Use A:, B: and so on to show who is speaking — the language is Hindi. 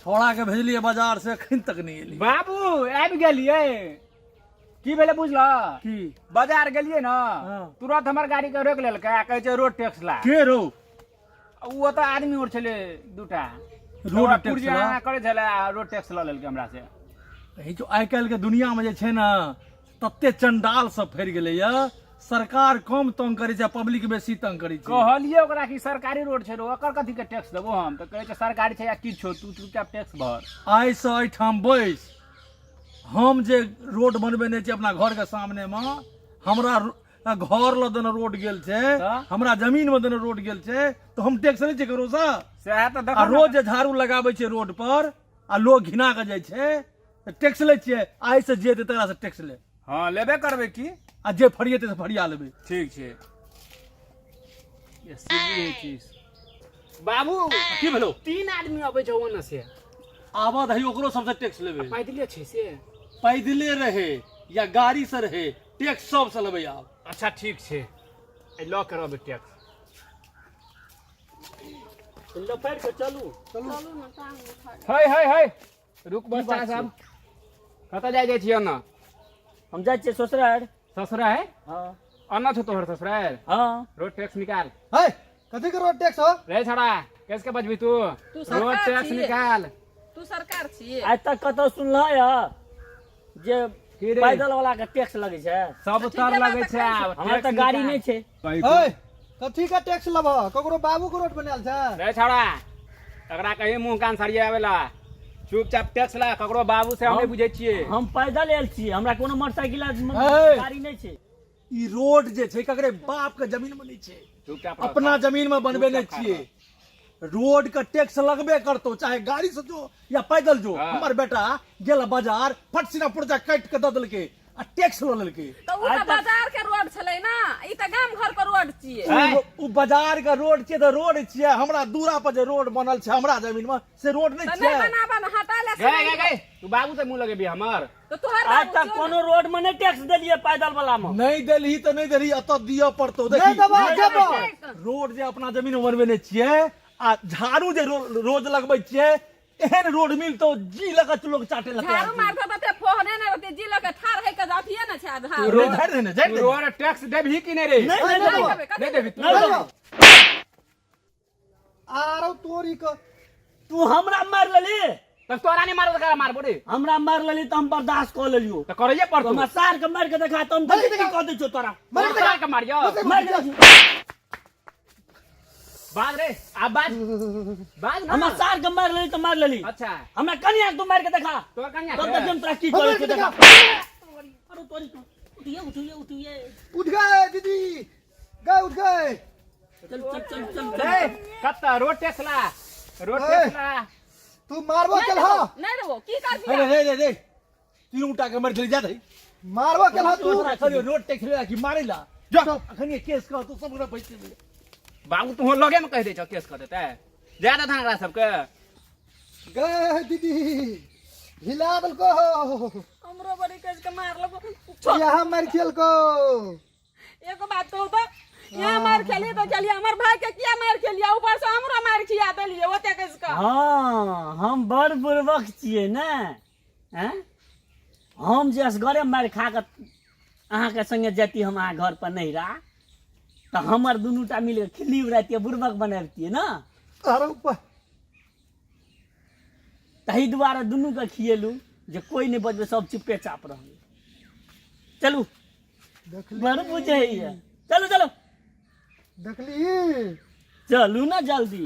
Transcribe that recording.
A: छोड़ा के भेजलिए बाजार से अखन तक नहीं एली।
B: बाबू आबि गेलिए की भेले बुझल
A: की
B: बाजार गेलिए ना
A: हाँ।
B: तुरंत हमर गाड़ी के रोक लेलकै आ कहै छै रोड टैक्स ला।
A: के रो
B: वो तो आदमी और छले दूटा
A: रोड टैक्स
B: पुर्जा
A: ला?
B: करे छले आ रोड टैक्स ल लेलकै हमरा से।
A: यही जो आइ काल्हि के दुनिया में जे छै ना तत्ते चंडाल सब फैर गेलै या सरकार कम तंग करे छै पब्लिक बेसी तंग करे छै।
B: कहलिए ओकरा कि सरकारी रोड छै रो ओकर कथी के टैक्स देबो हम तो कहै छै सरकारी छै या किछो तू चुपचाप टैक्स भर।
A: आइ से एहिठाम बैस हम जे रोड बनबेने छी अपना घर के सामने में हमरा घर ल देने रोड गेल छै हमरा जमीन में देने रोड गेल छै तो हम टैक्स लै छियै ककरो से।
B: सएह तो
A: आ
B: देखो
A: रोज जे झाड़ू लगाबै छै रोड पर आ लोग घिना के जाइ छै तऽ टैक्स लै छियै। आइ से जे तकरा से टैक्स ले
B: हां लेबे करबै की
A: आ जे फरिएतै से फरिया लेबै।
B: ठीक छै ये सीधी चीज। बाबू
A: की भेलो
B: 3 आदमी अबै छै ओने से
A: आबद है ओकरो सबसे टैक्स लेबै।
B: पैदले छै से
A: पैदले रहे या गाड़ी से रहे टैक्स सब से लेबै आब।
B: अच्छा ठीक छै ए ल करबै टैक्स
A: लपेट के चलू
B: है है है रुक बच्चा सब कतऽ जाइ छियै ना
C: हम जाइ छियै ससुराल।
B: ससुराल
C: हाँ
B: अन्ना छौ तोहर ससुराल
C: हाँ
B: रोड टैक्स निकाल।
D: है कथी के रोड टैक्स हो
B: रे छोड़ा कैसे बजबी तू
E: सरकार
B: रोड टैक्स
E: छियै।
B: निकाल।
E: तू सरकार छियै
C: आज तक कतौ सुनल है जे
B: की रे?
C: पैदल वाला के टैक्स लगे छै।
B: सब
E: तो
B: तर
E: ठीके
B: लगे
E: बात
B: छै
E: है।
B: आब
C: हमरा
B: टैक्स
C: तऽ गाड़ी
B: निकाल।
C: नहीं छै।
D: है कथी के टैक्स लब ककरो बाबू के रोड बनायल छै।
B: रे छोड़ा एकरा कहीं मुंह कान सरिया आवेला चुपचाप टैक्स ला ककरो बाबू से हम नहीं बुझे छियै।
C: हम पैदल आयल छी हमरा कोनो मोटरसाइकिल
A: है।
C: गाड़ी नहीं छै।
A: ई रोड जे छै ककरे बाप के जमीन में नहीं छै
B: चुपचाप
A: अपना जमीन में बनबेने छियै। रोड का टैक्स लगबे करतो चाहे गाड़ी से जो या पैदल जो।
B: हाँ।
A: हमर बेटा गेल बाजार फट सिना पुर्जा काट के दे देलकै आ टैक्स ल लेलकै।
E: तो उ
C: आज
E: त
C: तक-
E: बाजार के रोड छलै ना ई त गाम घर के रोड छियै।
A: उ बाजार के रोड छियै तऽ रोड छियै हमरा दूरा पर जे रोड बनल छै हमरा जमीन में से रोड नहीं
E: त
A: छियै।
E: नहीं बनाबन हटा ले
B: गए गए गए तू बाबू से मुंह लगेबी हमर।
E: तो तोहर
C: आज
E: बाबू
C: तक
E: छियौ
C: कोनो रोड में नहीं टैक्स देलिए पैदल वाला में।
A: नहीं देलही तऽ नहीं देलही अतऽ दिअ पड़तौ।
D: नहीं
A: देखी
D: देबो
E: ना।
D: देबो
A: रोड जे अपना जमीन में बनबेने छियै आ झाड़ू जे रोज लगबै छियै एहन रोड मिलतौ जी लगत लोग चाटे लगतै।
E: झाड़ू मारतो त ते फोहने ने रहते जी लके ठार है के जातिए न छै आधा
A: रोड झाड़ दे ने झाड़
B: तू
A: दे।
B: रोड टैक्स देबही कि नहीं रे?
C: नहीं
D: नहीं
C: देबो।
D: देबो।
B: नहीं देबी तू
C: नहीं देबो।
D: आरो तोरी के
C: तू हमरा मार लेली
B: तो तोरा नहीं मारो तो करा मारबो रे
C: हमरा मार लेली तो हम बर्दाश्त कर लेलियो।
B: तो करैये
C: तो
B: पड़तो।
C: हमरा सार के मार के देखा तो हम
D: मार के
C: देखी
D: देखा।
C: कह दै छौ तोरा
B: मार के मारियो
C: मार के देखी।
B: बाज रे अब बाज बाज ना।
C: हमरा सार के मार लेली तो मार लेली।
B: अच्छा
C: हमरा कनिया तू मार के देखा
B: तो कन्या
C: तब तक हम तोरा की
D: हम
C: करे
D: मार के
C: के देखा।
D: देखा।
C: अरे तोरी उठिए उठिए उठिए
D: उठ गए दीदी गए उठ गए।
C: चल चल चल चल
B: रे कत्ता रोड टैक्स ला रोड
D: ए।
B: टैक्स ला।
D: तू मारबो केल हा
E: नहीं देबो की कर
A: हे
E: दिया
A: रे रे तीन उठा के मर चली जा दही।
D: मारबो केल हा तू
A: खाली रोड टैक्स ले कि मारेला
D: जा
A: अखन ये केस का तो सब पूरा पैसे दे।
B: बाबू तू लगे में कह दे छ केस कर देते ज्यादा था एकरा सबके।
D: गए दीदी हिला दल को
E: हमरो बड़ी कस के मार लगो
D: यहाँ मार खेल को
E: एगो बात तो यहाँ मार खेली तो चलिए हमर भाई के किया मार खेलिया ऊपर से हमरो मार खिया देलिए ओते कस का।
C: हाँ हम बड़ बुर्बक छियै ने हैं हम जे असगरे मार खा के अहाँ के संगे जती हम अहाँ घर पर नहीं रहा तो हमर दुनूटा मिल के खिल्ली उड़ातियै बुर्बक बनाबतियै ना।
D: अरे ऊपर
C: तही दुआरे दुनू के खिएलू जे कोई नहीं बजबे सब चुपे चाप रहल। चलू
D: देखली
C: बड़ बुझे है चलो चलो
D: देखली
C: चलू ना जल्दी।